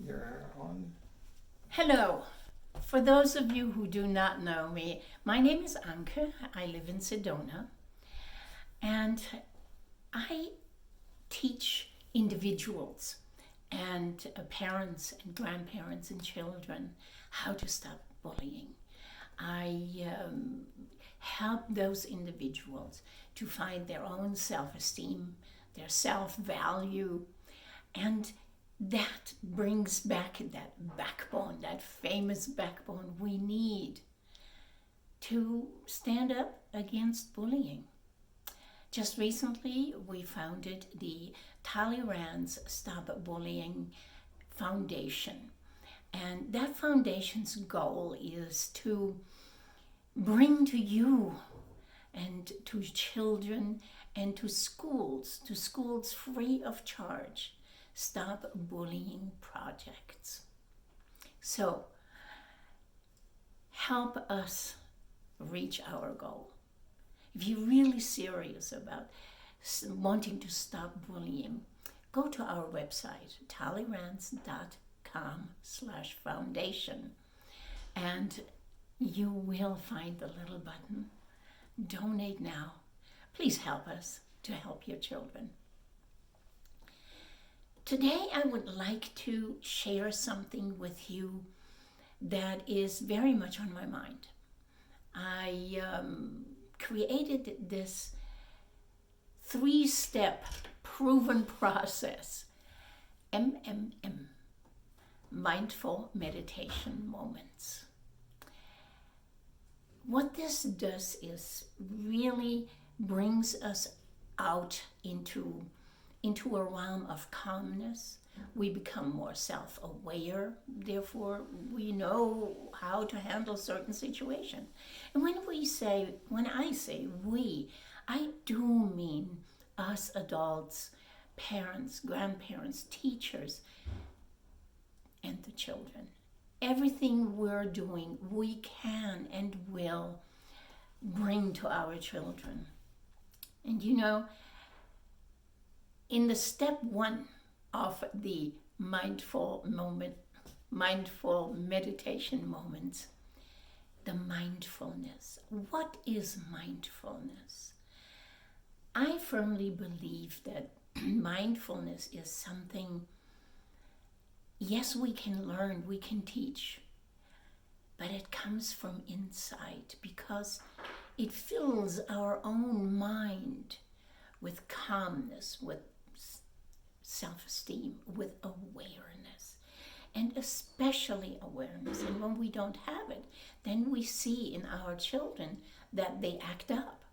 you're on. Hello. For those of you who do not know me, my name is Anke. I live in Sedona, and I teach individuals and parents and grandparents and children how to stop bullying. I help those individuals to find their own self-esteem, their self-value, and that brings back that backbone, that famous backbone we need to stand up against bullying. Just recently, we founded the Talleyrands Stop Bullying Foundation. And that foundation's goal is to bring to you and to children and to schools free of charge, stop bullying projects. So help us reach our goal. If you're really serious about wanting to stop bullying, go to our website, talleyrands.com/foundation, and you will find the little button, Donate Now. Please help us to help your children. Today I would like to share something with you that is very much on my mind. I created this 3-step proven process, MMM, Mindful Meditation Moments. What this does is really brings us out into a realm of calmness. We become more self-aware, therefore we know how to handle certain situations. And when I say we, I do mean us adults, parents, grandparents, teachers, and the children. Everything we're doing, we can and will bring to our children. And in the step 1 of the mindful meditation moments, the mindfulness. What is mindfulness? I firmly believe that mindfulness is something, yes, we can learn, we can teach, but it comes from inside because it fills our own mind with calmness, with self-esteem, with awareness, and especially awareness. And when we don't have it, then we see in our children that they act up.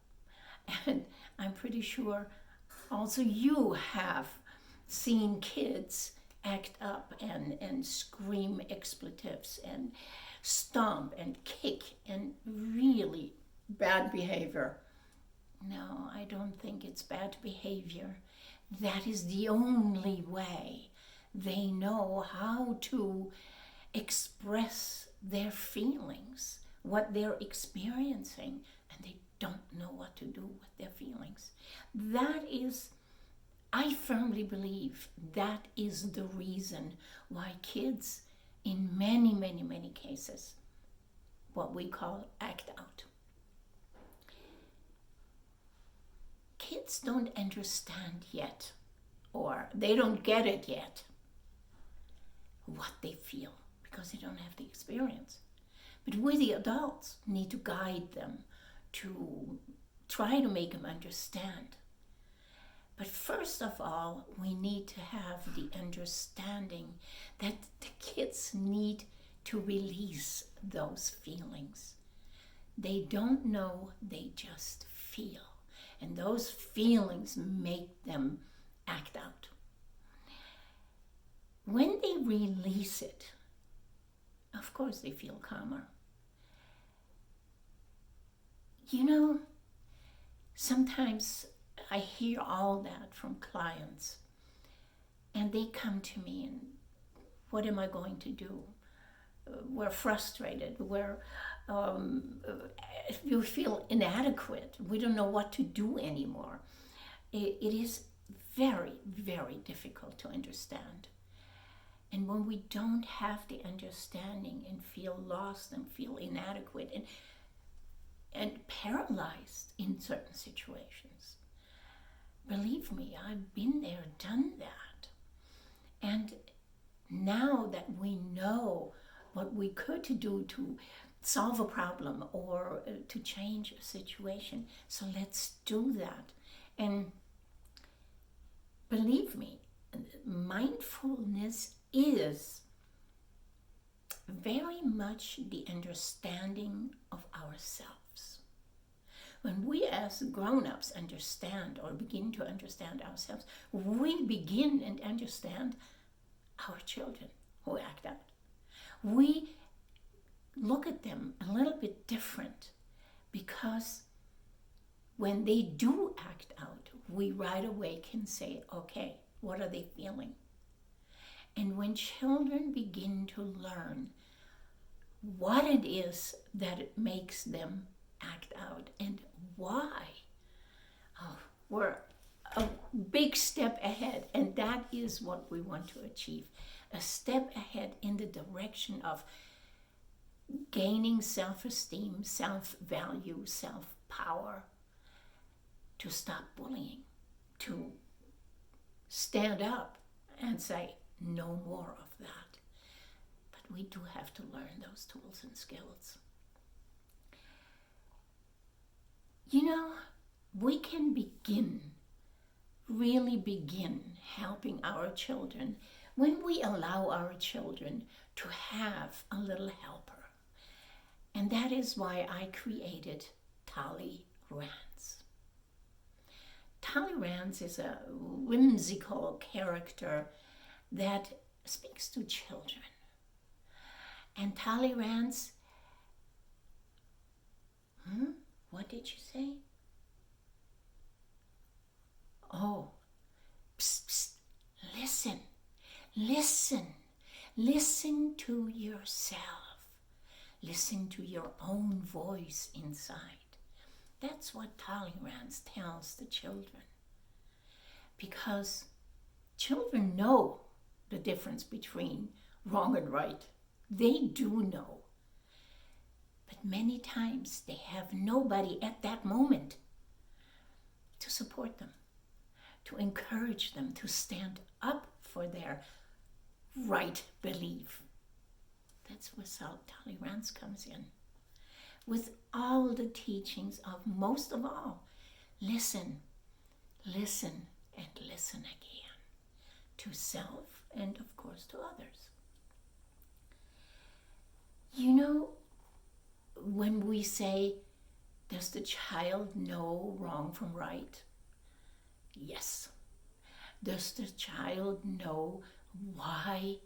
And I'm pretty sure also you have seen kids act up and scream expletives and stomp and kick and really bad behavior. No, I don't think it's bad behavior. That is the only way they know how to express their feelings, what they're experiencing, and they don't know what to do with their feelings. That is, I firmly believe, that is the reason why kids, in many, many, many cases, what we call act out. Kids don't understand yet, or they don't get it yet, what they feel, because they don't have the experience. But we, the adults, need to guide them, to try to make them understand. But first of all, we need to have the understanding that the kids need to release those feelings. They don't know, they just feel. And those feelings make them act out. When they release it, of course they feel calmer. Sometimes I hear all that from clients, and they come to me and, what am I going to do? We're frustrated. You feel inadequate. We don't know what to do anymore. It is very, very difficult to understand. And when we don't have the understanding and feel lost and feel inadequate and paralyzed in certain situations, believe me, I've been there, done that. And now that we know what we could do to solve a problem or to change a situation, so let's do that. And believe me, mindfulness is very much the understanding of ourselves. When we as grown-ups understand or begin to understand ourselves, we begin and understand our children who act out. We look at them a little bit different because when they do act out, we right away can say, okay, what are they feeling? And when children begin to learn what it is that it makes them act out and why, we're a big step ahead. And that is what we want to achieve. A step ahead in the direction of gaining self-esteem, self-value, self-power, to stop bullying, to stand up and say, no more of that. But we do have to learn those tools and skills. You know, we can really begin helping our children when we allow our children to have a little helper. And that is why I created Talleyrands. Talleyrands is a whimsical character that speaks to children. And Talleyrands, what did you say? Oh, psst, psst, listen, listen, listen to yourself. Listen to your own voice inside. That's what Talleyrands tells the children. Because children know the difference between wrong and right. They do know. But many times they have nobody at that moment to support them, to encourage them to stand up for their right belief. That's where Talleyrands comes in. With all the teachings of, most of all, listen, listen, and listen again to self and, of course, to others. You know, when we say, does the child know wrong from right? Yes. Does the child know why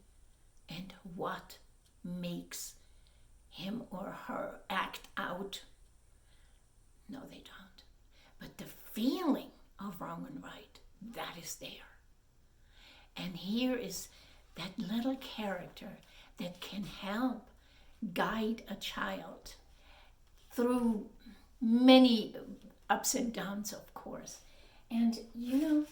and what makes him or her act out? No, they don't. But the feeling of wrong and right, that is there. And here is that little character that can help guide a child through many ups and downs, of course. And you know,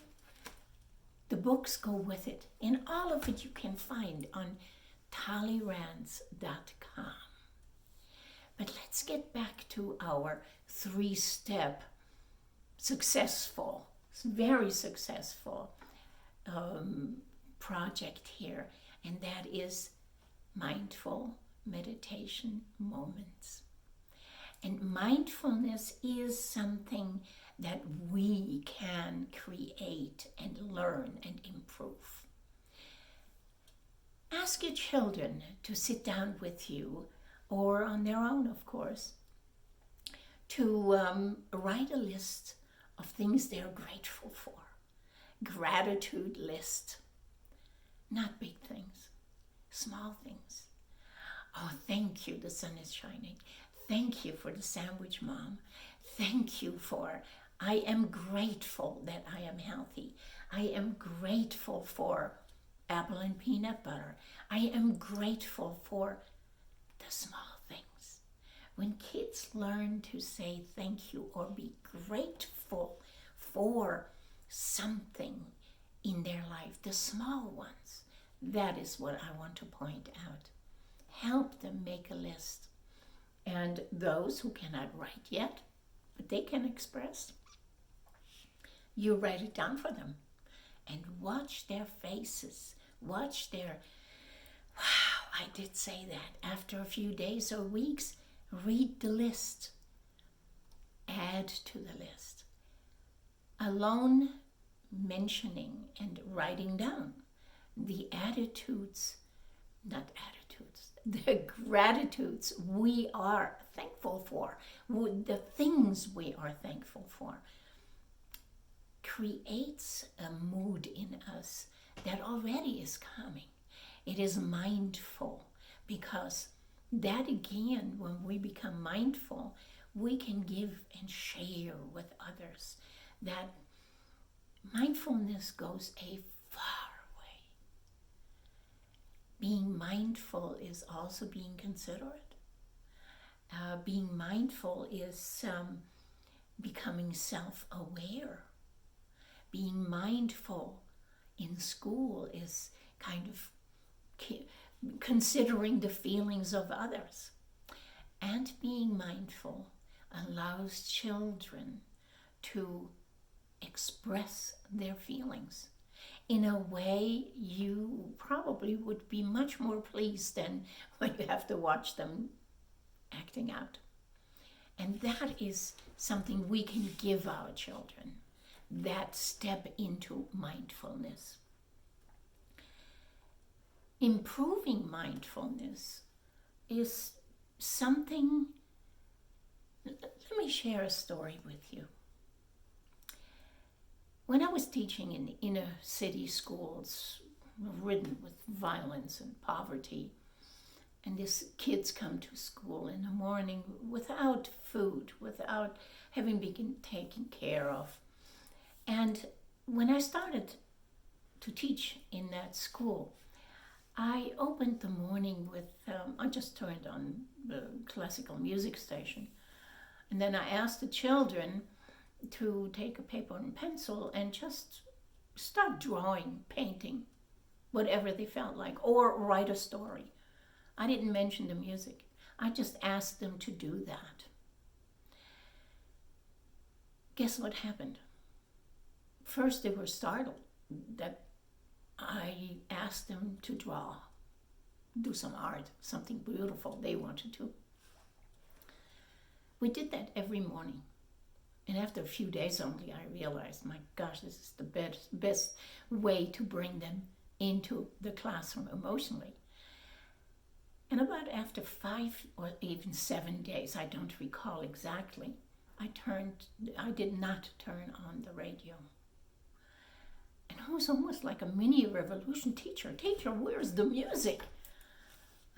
the books go with it. And all of it you can find on Talleyrands.com. But let's get back to our 3-step very successful project here. And that is mindful meditation moments. And mindfulness is something that we can create and learn and improve. Ask your children to sit down with you, or on their own, of course, to write a list of things they're grateful for. Gratitude list. Not big things, small things. Oh, thank you, the sun is shining. Thank you for the sandwich, Mom. Thank you for, I am grateful that I am healthy. I am grateful for apple and peanut butter. I am grateful for the small things. When kids learn to say thank you or be grateful for something in their life, the small ones, That is what I want to point out. Help them make a list. And those who cannot write yet, but they can express, you write it down for them. And watch their faces. Watch their, wow, I did say that. After a few days or weeks, read the list. Add to the list. Alone mentioning and writing down the attitudes, not attitudes, the gratitudes we are thankful for, the things we are thankful for, creates a mood in us that already is coming. It is mindful, because that again, when we become mindful, we can give and share with others. That mindfulness goes a far way. Being mindful is also being considerate. Being mindful is becoming self-aware. Being mindful in school is kind of considering the feelings of others. And being mindful allows children to express their feelings in a way you probably would be much more pleased than when you have to watch them acting out. And that is something we can give our children, that step into mindfulness. Improving mindfulness is something. Let me share a story with you. When I was teaching in inner city schools ridden with violence and poverty, and these kids come to school in the morning without food, without having been taken care of. And when I started to teach in that school, I opened the morning with, I just turned on the classical music station. And then I asked the children to take a paper and pencil and just start drawing, painting, whatever they felt like, or write a story. I didn't mention the music. I just asked them to do that. Guess what happened? First, they were startled that I asked them to draw, do some art, something beautiful they wanted to. We did that every morning. And after a few days only, I realized, my gosh, this is the best way to bring them into the classroom emotionally. And about after 5 or even 7 days, I don't recall exactly, I did not turn on the radio. And it was almost like a mini revolution. Teacher, where's the music?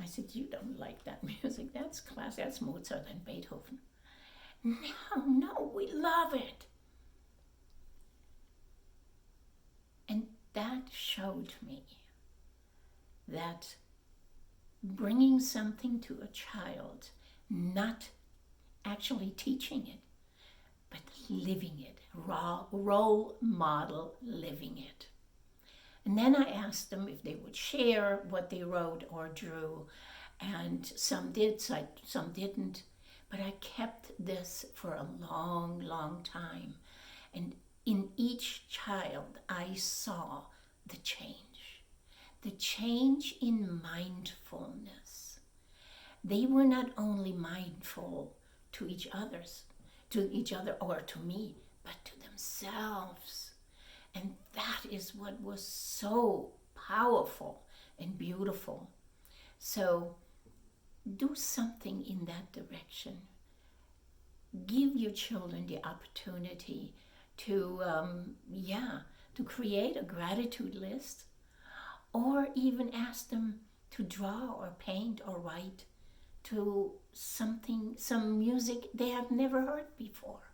I said, you don't like that music. That's classic. That's Mozart and Beethoven. No, we love it. And that showed me that bringing something to a child, not actually teaching it, but living it, role model living it. And then I asked them if they would share what they wrote or drew, and some did, some didn't. But I kept this for a long, long time. And in each child, I saw the change in mindfulness. They were not only mindful to each other or to me, but to themselves. And that is what was so powerful and beautiful. So do something in that direction. Give your children the opportunity to create a gratitude list, or even ask them to draw or paint or write to some music they have never heard before,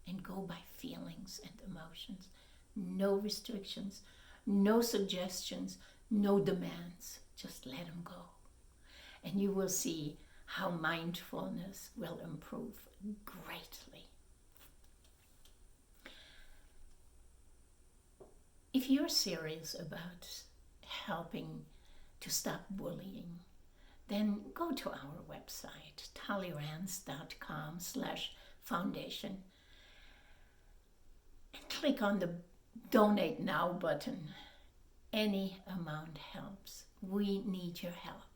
and go by feelings and emotions. No restrictions, no suggestions, no demands. Just let them go. And you will see how mindfulness will improve greatly. If you're serious about helping to stop bullying, then go to our website, talleyrands.com/foundation, and click on the Donate Now button. Any amount helps. We need your help.